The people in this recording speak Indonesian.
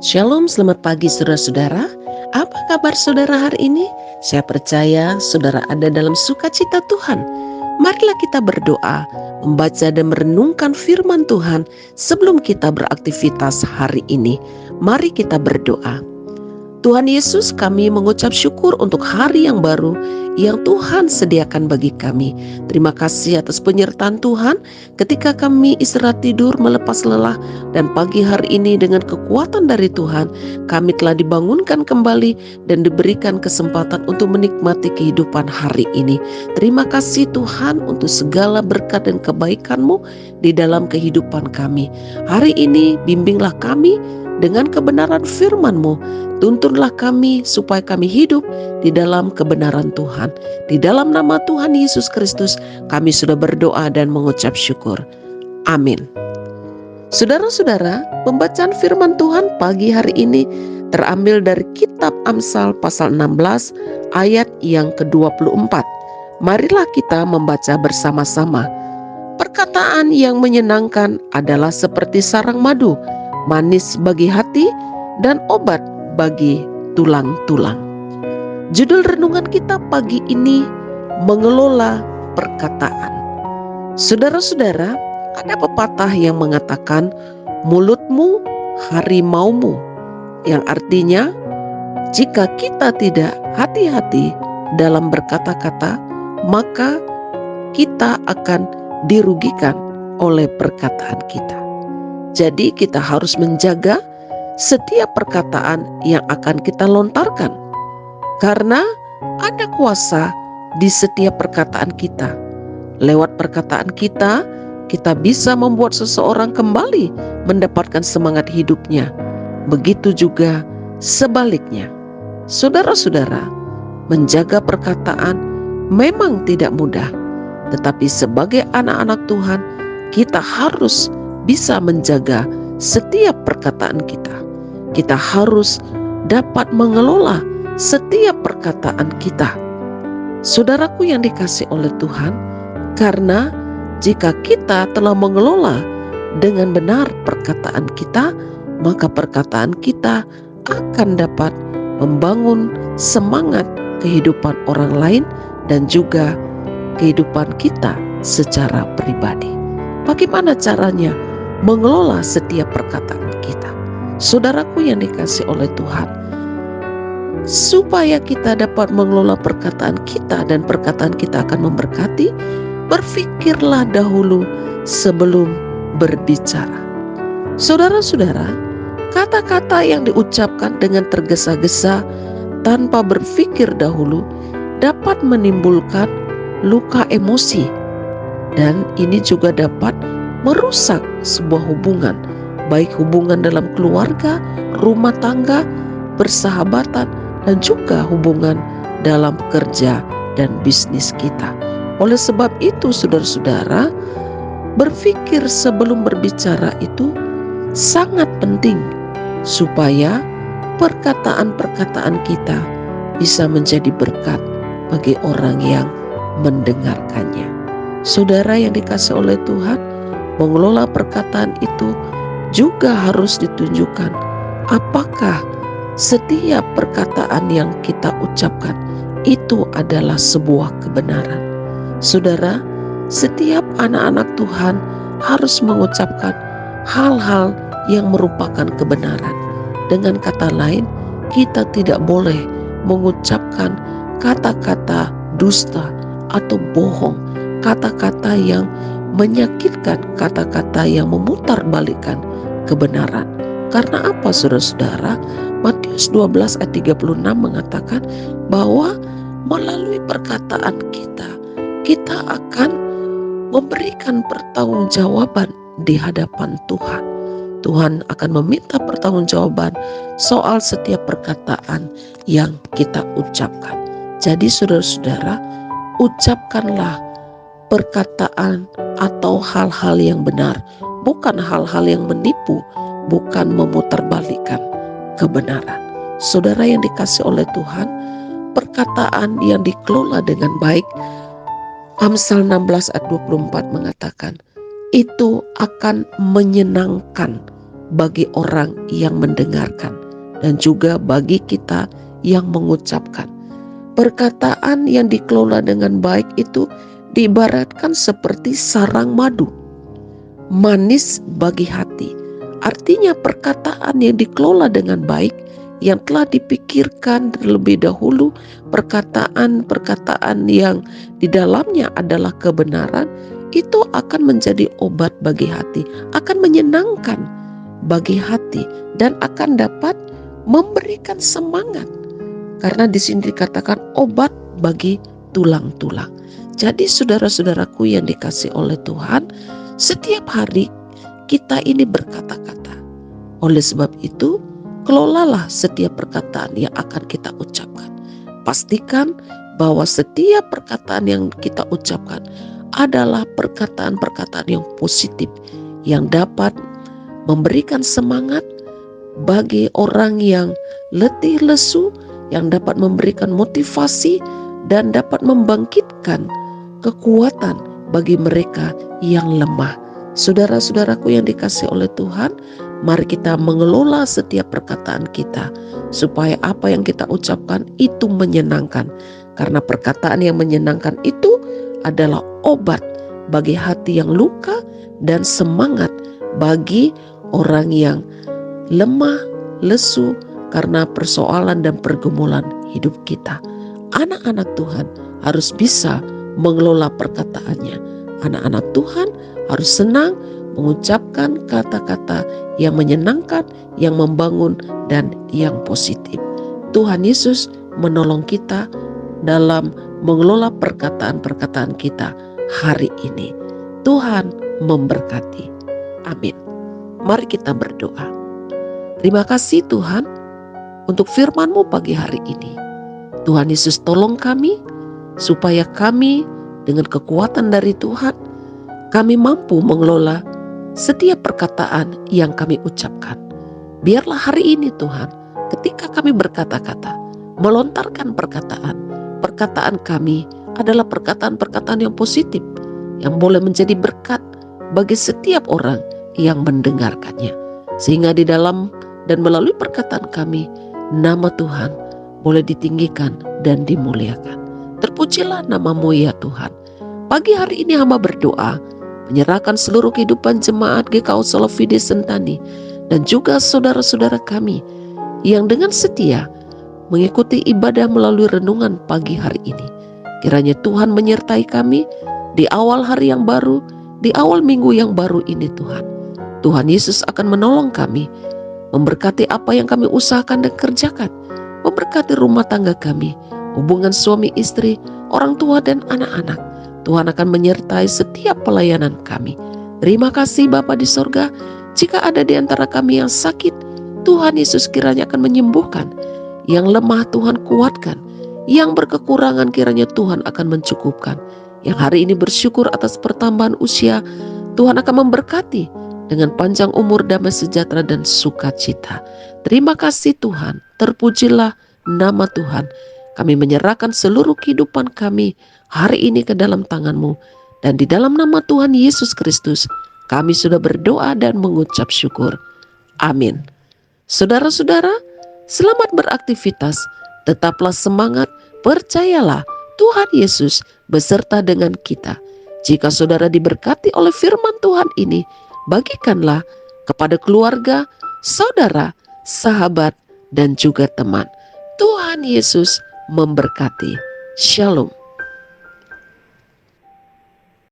Shalom, selamat pagi saudara-saudara. Apa kabar saudara hari ini? Saya percaya saudara ada dalam sukacita Tuhan. Marilah kita berdoa, membaca dan merenungkan firman Tuhan sebelum kita beraktivitas hari ini. Mari kita berdoa. Tuhan Yesus, kami mengucap syukur untuk hari yang baru yang Tuhan sediakan bagi kami. Terima kasih atas penyertaan Tuhan ketika kami istirahat tidur melepas lelah, dan pagi hari ini dengan kekuatan dari Tuhan kami telah dibangunkan kembali dan diberikan kesempatan untuk menikmati kehidupan hari ini. Terima kasih Tuhan untuk segala berkat dan kebaikan-Mu di dalam kehidupan kami. Hari ini bimbinglah kami dengan kebenaran firman-Mu. Tuntunlah kami supaya kami hidup di dalam kebenaran Tuhan. Di dalam nama Tuhan Yesus Kristus kami sudah berdoa dan mengucap syukur. Amin. Saudara-saudara, pembacaan firman Tuhan pagi hari ini terambil dari kitab Amsal pasal 16 ayat yang ke-24. Marilah kita membaca bersama-sama. Perkataan yang menyenangkan adalah seperti sarang madu, manis bagi hati dan obat bagi tulang-tulang. Judul renungan kita pagi ini, mengelola perkataan. Saudara-saudara, ada pepatah yang mengatakan mulutmu harimaumu, yang artinya jika kita tidak hati-hati dalam berkata-kata, maka kita akan dirugikan oleh perkataan kita. Jadi kita harus menjaga setiap perkataan yang akan kita lontarkan, karena ada kuasa di setiap perkataan kita. Lewat perkataan kita, kita bisa membuat seseorang kembali mendapatkan semangat hidupnya. Begitu juga sebaliknya. Saudara-saudara, menjaga perkataan memang tidak mudah, tetapi sebagai anak-anak Tuhan, kita harus bisa menjaga setiap perkataan kita. Kita harus dapat mengelola setiap perkataan kita. Saudaraku yang dikasihi oleh Tuhan, karena jika kita telah mengelola dengan benar perkataan kita, maka perkataan kita akan dapat membangun semangat kehidupan orang lain dan juga kehidupan kita secara pribadi. Bagaimana caranya mengelola setiap perkataan kita? Saudaraku yang dikasihi oleh Tuhan, supaya kita dapat mengelola perkataan kita dan perkataan kita akan memberkati, berpikirlah dahulu sebelum berbicara. Saudara-saudara, kata-kata yang diucapkan dengan tergesa-gesa tanpa berpikir dahulu dapat menimbulkan luka emosi, dan ini juga dapat merusak sebuah hubungan, baik hubungan dalam keluarga, rumah tangga, persahabatan, dan juga hubungan dalam kerja dan bisnis kita. Oleh sebab itu, saudara-saudara, berpikir sebelum berbicara itu sangat penting supaya perkataan-perkataan kita bisa menjadi berkat bagi orang yang mendengarkannya. Saudara yang dikasihi oleh Tuhan, mengelola perkataan itu juga harus ditunjukkan apakah setiap perkataan yang kita ucapkan itu adalah sebuah kebenaran. Saudara, setiap anak-anak Tuhan harus mengucapkan hal-hal yang merupakan kebenaran. Dengan kata lain, kita tidak boleh mengucapkan kata-kata dusta atau bohong, kata-kata yang menyakitkan, kata-kata yang memutarbalikkan kebenaran. Karena apa, saudara-saudara? Matius 12 ayat 36 mengatakan bahwa melalui perkataan kita, kita akan memberikan pertanggungjawaban di hadapan Tuhan. Tuhan akan meminta pertanggungjawaban soal setiap perkataan yang kita ucapkan. Jadi saudara-saudara, ucapkanlah perkataan atau hal-hal yang benar, bukan hal-hal yang menipu, bukan memutarbalikkan kebenaran. Saudara yang dikasihi oleh Tuhan, perkataan yang dikelola dengan baik, Amsal 16 ayat 24 mengatakan, itu akan menyenangkan bagi orang yang mendengarkan dan juga bagi kita yang mengucapkan. Perkataan yang dikelola dengan baik itu diibaratkan seperti sarang madu, manis bagi hati. Artinya perkataan yang dikelola dengan baik, yang telah dipikirkan terlebih dahulu, perkataan-perkataan yang di dalamnya adalah kebenaran, itu akan menjadi obat bagi hati, akan menyenangkan bagi hati, dan akan dapat memberikan semangat. Karena di sini dikatakan obat bagi tulang-tulang. Jadi saudara-saudaraku yang dikasihi oleh Tuhan, setiap hari kita ini berkata-kata. Oleh sebab itu, kelolalah setiap perkataan yang akan kita ucapkan. Pastikan bahwa setiap perkataan yang kita ucapkan adalah perkataan-perkataan yang positif, yang dapat memberikan semangat bagi orang yang letih lesu, yang dapat memberikan motivasi dan dapat membangkitkan kekuatan bagi mereka yang lemah. Saudara-saudaraku yang dikasihi oleh Tuhan, mari kita mengelola setiap perkataan kita supaya apa yang kita ucapkan itu menyenangkan. Karena perkataan yang menyenangkan itu adalah obat bagi hati yang luka dan semangat bagi orang yang lemah, lesu karena persoalan dan pergumulan hidup kita. Anak-anak Tuhan harus bisa mengelola perkataannya. Anak-anak Tuhan harus senang mengucapkan kata-kata yang menyenangkan, yang membangun, dan yang positif. Tuhan Yesus menolong kita dalam mengelola perkataan-perkataan kita hari ini. Tuhan memberkati. Amin. Mari kita berdoa. Terima kasih Tuhan untuk firman-Mu pagi hari ini. Tuhan Yesus tolong kami supaya kami dengan kekuatan dari Tuhan, kami mampu mengelola setiap perkataan yang kami ucapkan. Biarlah hari ini Tuhan, ketika kami berkata-kata, melontarkan perkataan kami adalah perkataan-perkataan yang positif, yang boleh menjadi berkat bagi setiap orang yang mendengarkannya. Sehingga di dalam dan melalui perkataan kami, nama Tuhan boleh ditinggikan dan dimuliakan. Terpujilah nama-Mu ya Tuhan. Pagi hari ini hamba berdoa, menyerahkan seluruh kehidupan jemaat GKU Solo Fide Sentani dan juga saudara-saudara kami yang dengan setia mengikuti ibadah melalui renungan pagi hari ini. Kiranya Tuhan menyertai kami di awal hari yang baru, di awal minggu yang baru ini Tuhan. Tuhan Yesus akan menolong kami, memberkati apa yang kami usahakan dan kerjakan, memberkati rumah tangga kami, hubungan suami istri, orang tua dan anak-anak. Tuhan akan menyertai setiap pelayanan kami. Terima kasih Bapa di sorga. Jika ada di antara kami yang sakit, Tuhan Yesus kiranya akan menyembuhkan. Yang lemah Tuhan kuatkan. Yang berkekurangan kiranya Tuhan akan mencukupkan. Yang hari ini bersyukur atas pertambahan usia, Tuhan akan memberkati dengan panjang umur, damai sejahtera dan sukacita. Terima kasih Tuhan. Terpujilah nama Tuhan. Kami menyerahkan seluruh kehidupan kami hari ini ke dalam tangan-Mu. Dan di dalam nama Tuhan Yesus Kristus, kami sudah berdoa dan mengucap syukur. Amin. Saudara-saudara, selamat beraktivitas. Tetaplah semangat, percayalah Tuhan Yesus beserta dengan kita. Jika saudara diberkati oleh firman Tuhan ini, bagikanlah kepada keluarga, saudara, sahabat, dan juga teman. Tuhan Yesus memberkati. Shalom.